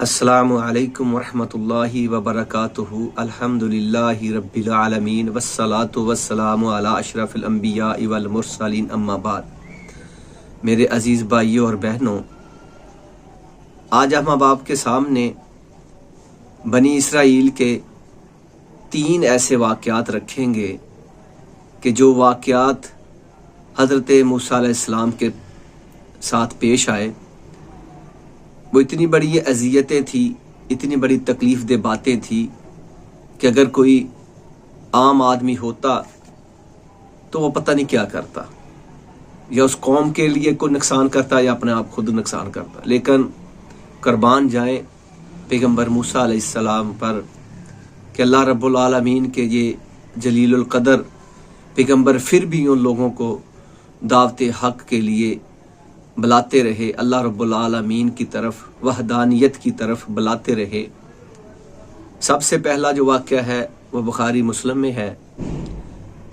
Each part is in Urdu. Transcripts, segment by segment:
السلام علیکم ورحمۃ اللہ وبرکاتہ۔ الحمدللہ رب العالمین والصلاة والسلام علی اشرف الانبیاء والمرسلین، اما بعد۔ میرے عزیز بھائیوں اور بہنوں، آج ہم آپ کے سامنے بنی اسرائیل کے 3 ایسے واقعات رکھیں گے کہ جو واقعات حضرت موسیٰ علیہ السلام کے ساتھ پیش آئے، وہ اتنی بڑی اذیتیں تھیں، اتنی بڑی تکلیف دہ باتیں تھیں کہ اگر کوئی عام آدمی ہوتا تو وہ پتہ نہیں کیا کرتا، یا اس قوم کے لیے کوئی نقصان کرتا یا اپنے آپ خود نقصان کرتا۔ لیکن قربان جائیں پیغمبر موسیٰ علیہ السلام پر کہ اللہ رب العالمین کے یہ جلیل القدر پیغمبر پھر بھی ان لوگوں کو دعوت حق کے لیے بلاتے رہے، اللہ رب العالمین کی طرف، وحدانیت کی طرف بلاتے رہے۔ سب سے پہلا جو واقعہ ہے وہ بخاری مسلم میں ہے۔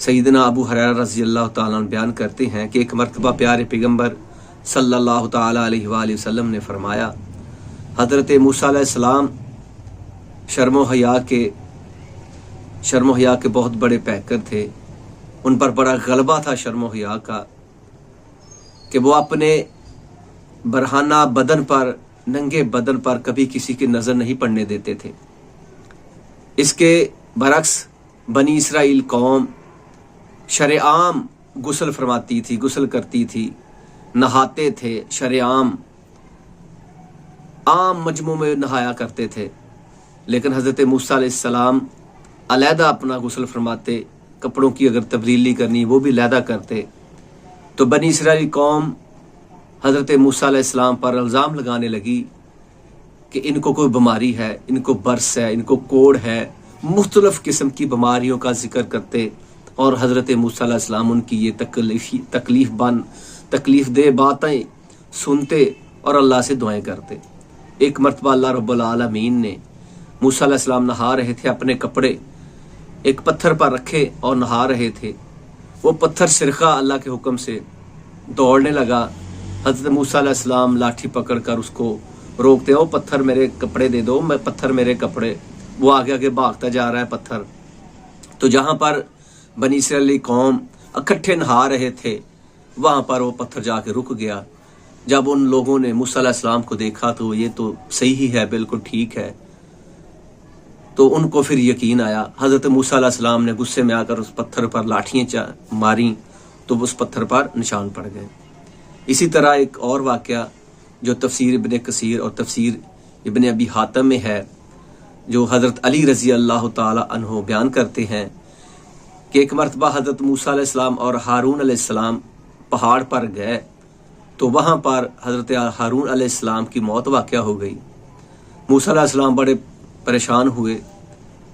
سیدنا ابو ہریرہ رضی اللہ تعالیٰ عنہ بیان کرتے ہیں کہ ایک مرتبہ پیارے پیغمبر صلی اللہ تعالیٰ علیہ وآلہ وسلم نے فرمایا، حضرت موسیٰ علیہ السلام شرم و حیا کے بہت بڑے پیکر تھے، ان پر بڑا غلبہ تھا شرم و حیا کا کہ وہ اپنے برہنہ بدن پر، ننگے بدن پر کبھی کسی کی نظر نہیں پڑنے دیتے تھے۔ اس کے برعکس بنی اسرائیل قوم شرعام غسل فرماتی تھی، غسل کرتی تھی، نہاتے تھے، شرعام عام مجموع میں نہایا کرتے تھے۔ لیکن حضرت موسیٰ علیہ السلام علیحدہ اپنا غسل فرماتے، کپڑوں کی اگر تبدیلی کرنی وہ بھی علیحدہ کرتے۔ تو بنی اسرائیل قوم حضرت موسیٰ علیہ السلام پر الزام لگانے لگی کہ ان کو کوئی بیماری ہے، ان کو برس ہے، ان کو کوڑ ہے، مختلف قسم کی بیماریوں کا ذکر کرتے، اور حضرت موسیٰ علیہ السلام ان کی یہ تکلیف دہ باتیں سنتے اور اللہ سے دعائیں کرتے۔ ایک مرتبہ اللہ رب العالمین نے موسیٰ علیہ السلام نہا رہے تھے، اپنے کپڑے ایک پتھر پر رکھے اور نہا رہے تھے۔ وہ پتھر سرخہ اللہ کے حکم سے دوڑنے لگا۔ حضرت موسیٰ علیہ السلام لاٹھی پکڑ کر اس کو روکتے، او پتھر میرے کپڑے دے دو، میں پتھر میرے کپڑے۔ وہ آگے آگے بھاگتا جا رہا ہے پتھر۔ تو جہاں پر بنی اسرائیلی قوم اکٹھے نہا رہے تھے وہاں پر وہ پتھر جا کے رک گیا۔ جب ان لوگوں نے موسیٰ علیہ السلام کو دیکھا تو یہ تو صحیح ہی ہے، بالکل ٹھیک ہے، تو ان کو پھر یقین آیا۔ حضرت موسیٰ علیہ السلام نے غصے میں آ کر اس پتھر پر لاٹھیاں ماریں تو اس پتھر پر نشان پڑ گئے۔ اسی طرح ایک اور واقعہ جو تفسیر ابن کثیر اور تفسیر ابن ابی حاتم میں ہے، جو حضرت علی رضی اللہ تعالی عنہ بیان کرتے ہیں کہ ایک مرتبہ حضرت موسیٰ علیہ السلام اور ہارون علیہ السلام پہاڑ پر گئے تو وہاں پر حضرت ہارون علیہ السلام کی موت واقع ہو گئی۔ موسیٰ علیہ السلام بڑے پریشان ہوئے،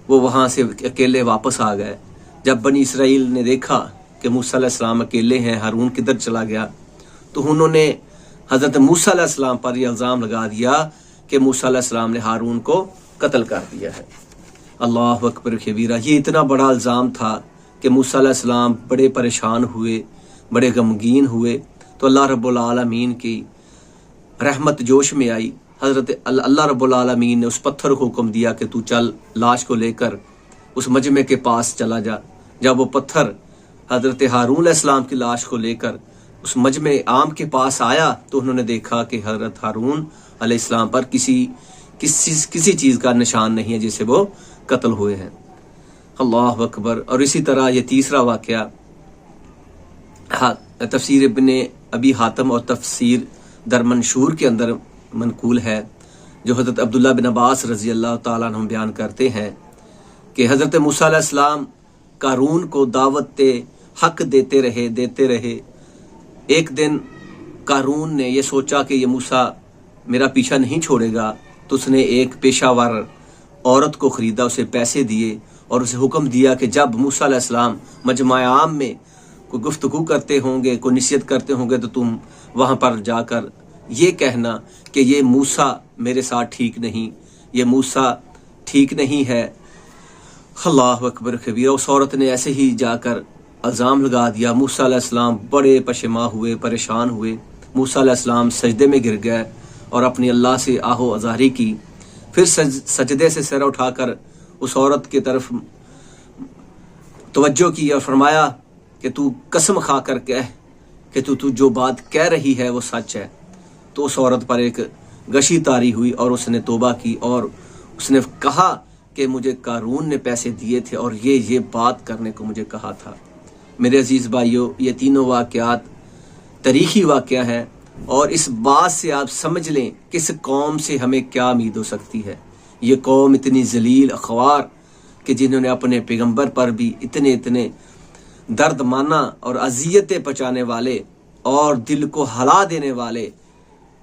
وہ وہاں سے اکیلے واپس آ گئے۔ جب بنی اسرائیل نے دیکھا کہ موسیٰ علیہ السلام اکیلے ہیں، ہارون کدھر چلا گیا، تو انہوں نے حضرت موسیٰ علیہ السلام پر یہ الزام لگا دیا کہ موسیٰ علیہ السلام نے ہارون کو قتل کر دیا ہے۔ اللہ اکبر کبیرہ۔ یہ اتنا بڑا الزام تھا کہ موسیٰ علیہ السلام بڑے پریشان ہوئے، بڑے غمگین ہوئے۔ تو اللہ رب العالمین کی رحمت جوش میں آئی۔ حضرت اللہ رب العالمین نے اس پتھر کو حکم دیا کہ تو چل، لاش کو لے کر اس مجمع کے پاس چلا جا۔ جب وہ پتھر حضرت ہارون علیہ السلام کی لاش کو لے کر اس مجمع عام کے پاس آیا تو انہوں نے دیکھا کہ حضرت ہارون علیہ السلام پر کسی چیز کا نشان نہیں ہے جس سے وہ قتل ہوئے ہیں۔ اللہ اکبر۔ اور اسی طرح یہ تیسرا واقعہ تفسیر ابن ابی حاتم اور تفسیر در منشور کے اندر منقول ہے، جو حضرت عبداللہ بن عباس رضی اللہ تعالیٰ عنہ بیان کرتے ہیں کہ حضرت موسیٰ علیہ السلام قارون کو دعوت حق دیتے رہے۔ ایک دن قارون نے یہ سوچا کہ یہ موسیٰ میرا پیچھا نہیں چھوڑے گا، تو اس نے ایک پیشہ ور عورت کو خریدا، اسے پیسے دیے اور اسے حکم دیا کہ جب موسیٰ علیہ السلام مجمع عام میں کوئی گفتگو کرتے ہوں گے، کوئی نصیحت کرتے ہوں گے، تو تم وہاں پر جا کر یہ کہنا کہ یہ موسیٰ میرے ساتھ ٹھیک نہیں، یہ موسیٰ ٹھیک نہیں ہے۔ اللہ اکبر کبیرہ۔ اس عورت نے ایسے ہی جا کر الزام لگا دیا۔ موسیٰ علیہ السلام بڑے پشیماں ہوئے، پریشان ہوئے۔ موسیٰ علیہ السلام سجدے میں گر گئے اور اپنی اللہ سے آہ و ازاری کی پھر سجدے سے سر اٹھا کر اس عورت کی طرف توجہ کی اور فرمایا کہ تو قسم کھا کر کہہ کہ تو جو بات کہہ رہی ہے وہ سچ ہے۔ تو اس عورت پر ایک غشی طاری ہوئی اور اس نے توبہ کی اور اس نے کہا کہ مجھے قارون نے پیسے دیے تھے اور یہ بات کرنے کو مجھے کہا تھا۔ میرے عزیز بھائیو، یہ تینوں واقعات تاریخی واقعہ ہیں، اور اس بات سے آپ سمجھ لیں کہ اس قوم سے ہمیں کیا امید ہو سکتی ہے۔ یہ قوم اتنی ذلیل اخوار کہ جنہوں نے اپنے پیغمبر پر بھی اتنے درد مانا اور اذیتیں پہنچانے والے اور دل کو ہلا دینے والے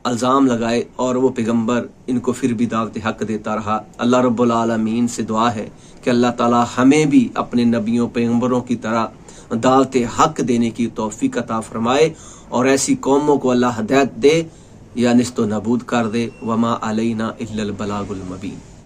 الزام لگائے، اور وہ پیغمبر ان کو پھر بھی دعوت حق دیتا رہا۔ اللہ رب العالمین سے دعا ہے کہ اللہ تعالی ہمیں بھی اپنے نبیوں پیغمبروں کی طرح دعوت حق دینے کی توفیق عطا فرمائے، اور ایسی قوموں کو اللہ ہدایت دے یا نیست و نابود کر دے۔ وما علینا الا البلاغ المبین۔